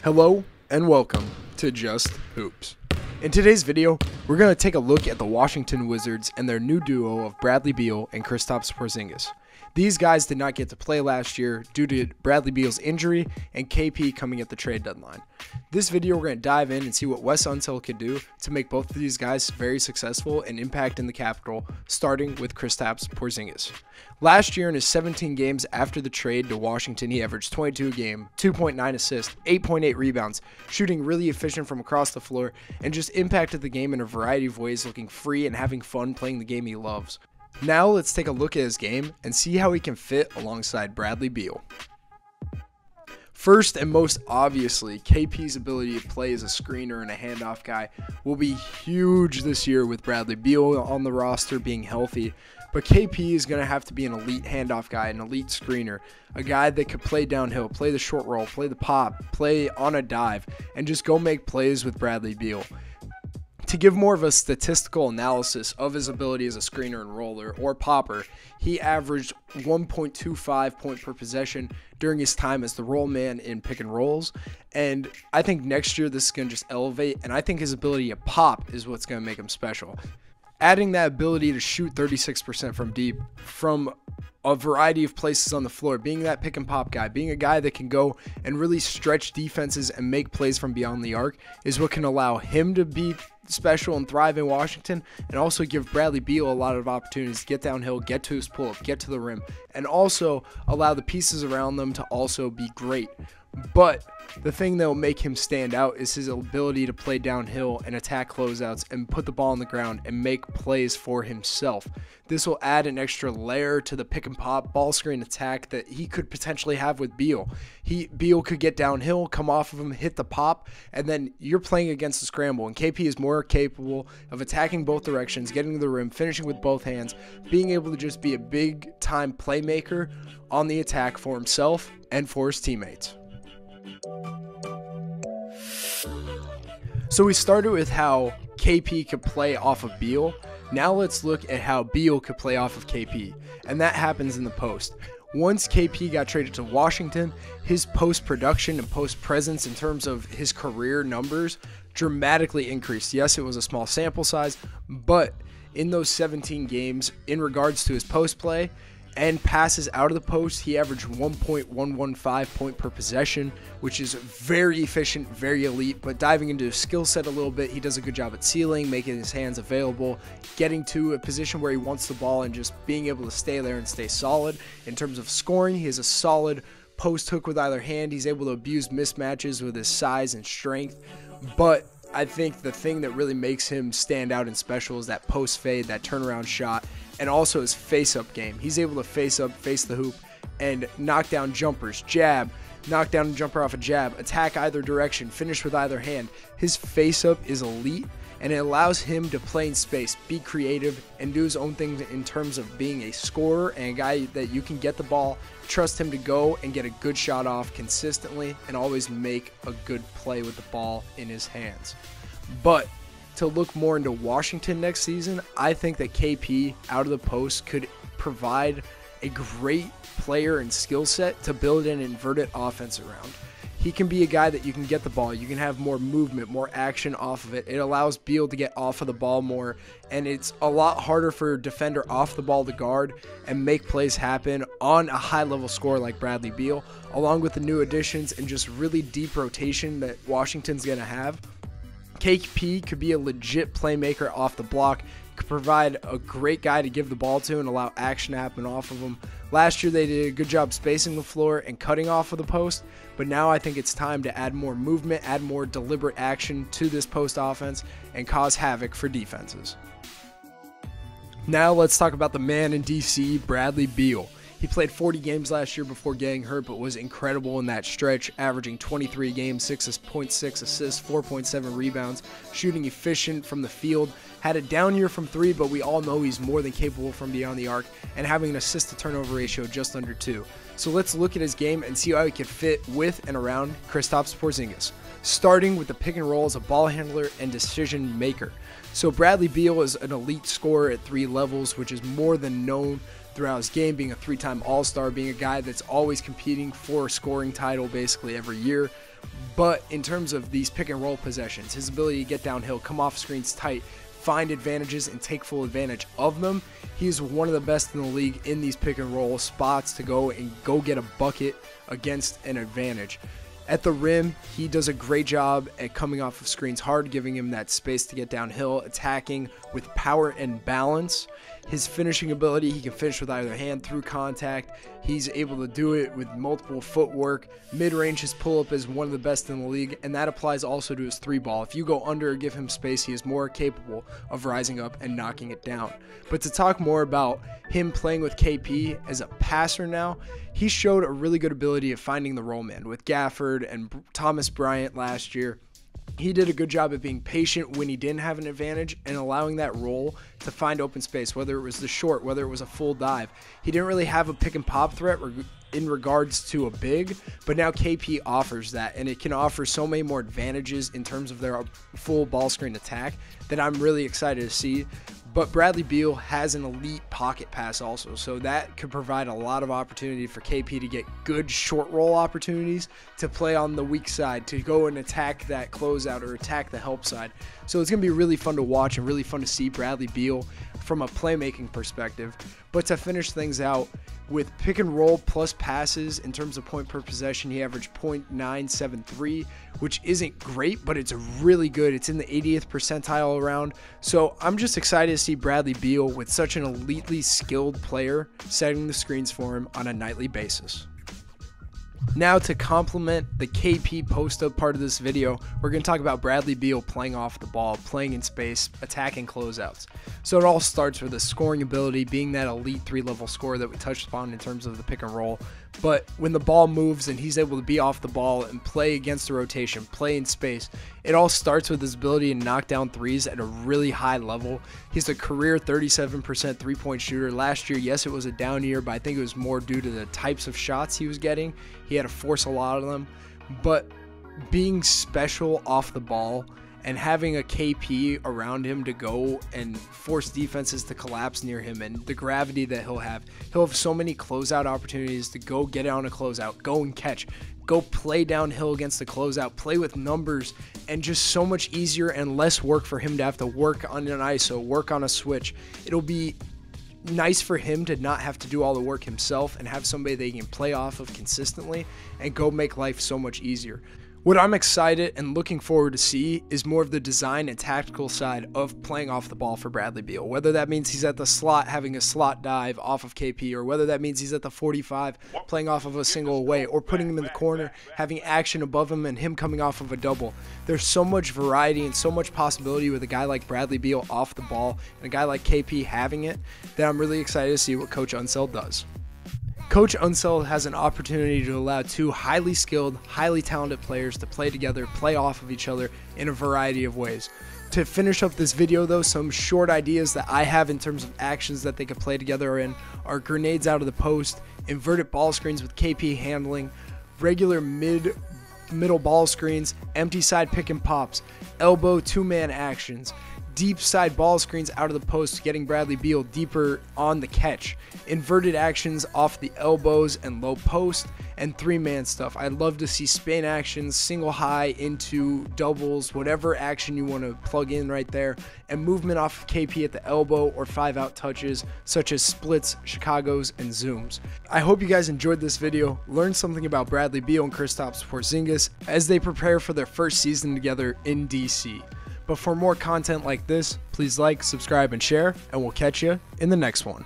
Hello and welcome to Just Hoops. In today's video, we're going to take a look at the Washington Wizards and their new duo of Bradley Beal and Kristaps Porzingis. These guys did not get to play last year due to Bradley Beal's injury and KP coming at the trade deadline. This video, we're going to dive in and see what Wes Unseld could do to make both of these guys very successful and impact in the capital, starting with Kristaps Porzingis. Last year, in his 17 games after the trade to Washington, he averaged 22 a game, 2.9 assists, 8.8 rebounds, shooting really efficient from across the floor, and just impacted the game in a variety of ways, looking free and having fun playing the game he loves. Now let's take a look at his game and see how he can fit alongside Bradley Beal. First and most obviously, KP's ability to play as a screener and a handoff guy will be huge this year with Bradley Beal on the roster being healthy. But KP is going to have to be an elite handoff guy, an elite screener, a guy that could play downhill, play the short roll, play the pop, play on a dive, and just go make plays with Bradley Beal. To give more of a statistical analysis of his ability as a screener and roller or popper, he averaged 1.25 points per possession during his time as the roll man in pick and rolls. And I think next year this is going to just elevate, and I think his ability to pop is what's going to make him special. Adding that ability to shoot 36% from deep from a variety of places on the floor, being that pick and pop guy, being a guy that can go and really stretch defenses and make plays from beyond the arc is what can allow him to be special and thrive in Washington, and also give Bradley Beal a lot of opportunities to get downhill, get to his pull-up, get to the rim, and also allow the pieces around them to also be great. But the thing that will make him stand out is his ability to play downhill and attack closeouts and put the ball on the ground and make plays for himself. This will add an extra layer to the pick and pop ball screen attack that he could potentially have with Beal. Beal could get downhill, come off of him, hit the pop, and then you're playing against the scramble. And KP is more capable of attacking both directions, getting to the rim, finishing with both hands, being able to just be a big-time playmaker on the attack for himself and for his teammates. So we started with how KP could play off of Beal. Now let's look at how Beal could play off of KP, and that happens in the post. Once KP got traded to Washington, his post production and post presence in terms of his career numbers dramatically increased. Yes, it was a small sample size, but in those 17 games, in regards to his post play and passes out of the post, he averaged 1.115 points per possession, which is very efficient, very elite. But diving into his skill set a little bit, he does a good job at sealing, making his hands available, getting to a position where he wants the ball and just being able to stay there and stay solid. In terms of scoring, he has a solid post hook with either hand. He's able to abuse mismatches with his size and strength. But I think the thing that really makes him stand out and special is that post fade, that turnaround shot, and also his face-up game. He's able to face up, face the hoop, and knock down jumpers, jab, knock down a jumper off a jab, attack either direction, finish with either hand. His face-up is elite, and it allows him to play in space, be creative, and do his own thing in terms of being a scorer and a guy that you can get the ball, trust him to go and get a good shot off consistently, and always make a good play with the ball in his hands. But to look more into Washington next season, I think that KP out of the post could provide a great player and skill set to build an inverted offense around. He can be a guy that you can get the ball, you can have more movement, more action off of it. It allows Beal to get off of the ball more, and it's a lot harder for a defender off the ball to guard and make plays happen on a high-level scorer like Bradley Beal, along with the new additions and just really deep rotation that Washington's going to have. KP could be a legit playmaker off the block, could provide a great guy to give the ball to and allow action to happen off of him. Last year they did a good job spacing the floor and cutting off of the post, but now I think it's time to add more movement, add more deliberate action to this post offense, and cause havoc for defenses. Now let's talk about the man in DC, Bradley Beal. He played 40 games last year before getting hurt, but was incredible in that stretch, averaging 23 games, 6.6 assists, 4.7 rebounds, shooting efficient from the field. Had a down year from three, but we all know he's more than capable from beyond the arc, and having an assist-to-turnover ratio just under 2. So let's look at his game and see how he could fit with and around Kristaps Porzingis, starting with the pick and roll as a ball handler and decision maker. So Bradley Beal is an elite scorer at 3 levels, which is more than known throughout his game, being a 3-time All-Star, being a guy that's always competing for a scoring title basically every year. But in terms of these pick and roll possessions, his ability to get downhill, come off screens tight, find advantages and take full advantage of them, he is one of the best in the league in these pick and roll spots to go get a bucket against an advantage. At the rim, he does a great job at coming off of screens hard, giving him that space to get downhill, attacking with power and balance. His finishing ability, he can finish with either hand through contact. He's able to do it with multiple footwork. Mid-range, his pull-up is one of the best in the league, and that applies also to his three ball. If you go under or give him space, he is more capable of rising up and knocking it down. But to talk more about him playing with KP as a passer now, he showed a really good ability of finding the roll man with Gafford and Thomas Bryant last year. He did a good job at being patient when he didn't have an advantage and allowing that roll to find open space, whether it was the short, whether it was a full dive. He didn't really have a pick and pop threat in regards to a big, but now KP offers that, and it can offer so many more advantages in terms of their full ball screen attack that I'm really excited to see. But Bradley Beal has an elite pocket pass also, so that could provide a lot of opportunity for KP to get good short roll opportunities to play on the weak side, to go and attack that closeout or attack the help side. So it's going to be really fun to watch and really fun to see Bradley Beal from a playmaking perspective. But to finish things out, with pick and roll plus passes in terms of point per possession, he averaged .973, which isn't great, but it's really good. It's in the 80th percentile around. So I'm just excited to see Bradley Beal with such an elitely skilled player setting the screens for him on a nightly basis. Now, to complement the KP post-up part of this video, we're going to talk about Bradley Beal playing off the ball, playing in space, attacking closeouts. So it all starts with his scoring ability, being that elite 3-level scorer that we touched upon in terms of the pick and roll. But when the ball moves and he's able to be off the ball and play against the rotation, play in space, it all starts with his ability to knock down threes at a really high level. He's a career 37% three-point shooter. Last year, yes, it was a down year, but I think it was more due to the types of shots he was getting. He had to force a lot of them. But being special off the ball and having a KP around him to go and force defenses to collapse near him, and the gravity that he'll have so many closeout opportunities to go get on a closeout, go and catch, go play downhill against the closeout, play with numbers, and just so much easier and less work for him to have to work on an ISO, work on a switch. It'll be nice for him to not have to do all the work himself and have somebody that he can play off of consistently and go make life so much easier. What I'm excited and looking forward to see is more of the design and tactical side of playing off the ball for Bradley Beal. Whether that means he's at the slot having a slot dive off of KP, or whether that means he's at the 45 playing off of a single away, or putting him in the corner, having action above him and him coming off of a double. There's so much variety and so much possibility with a guy like Bradley Beal off the ball and a guy like KP having it that I'm really excited to see what Coach Unseld does. Coach Unseld has an opportunity to allow two highly skilled, highly talented players to play together, play off of each other in a variety of ways. To finish up this video though, some short ideas that I have in terms of actions that they could play together in are grenades out of the post, inverted ball screens with KP handling, regular middle ball screens, empty side pick and pops, elbow two-man actions, deep side ball screens out of the post, getting Bradley Beal deeper on the catch, inverted actions off the elbows and low post, and three-man stuff. I'd love to see spin actions, single high into doubles, whatever action you want to plug in right there, and movement off of KP at the elbow or 5-out touches such as splits, Chicagos, and zooms. I hope you guys enjoyed this video, learned something about Bradley Beal and Kristaps Porzingis as they prepare for their first season together in DC. But for more content like this, please like, subscribe, and share, and we'll catch you in the next one.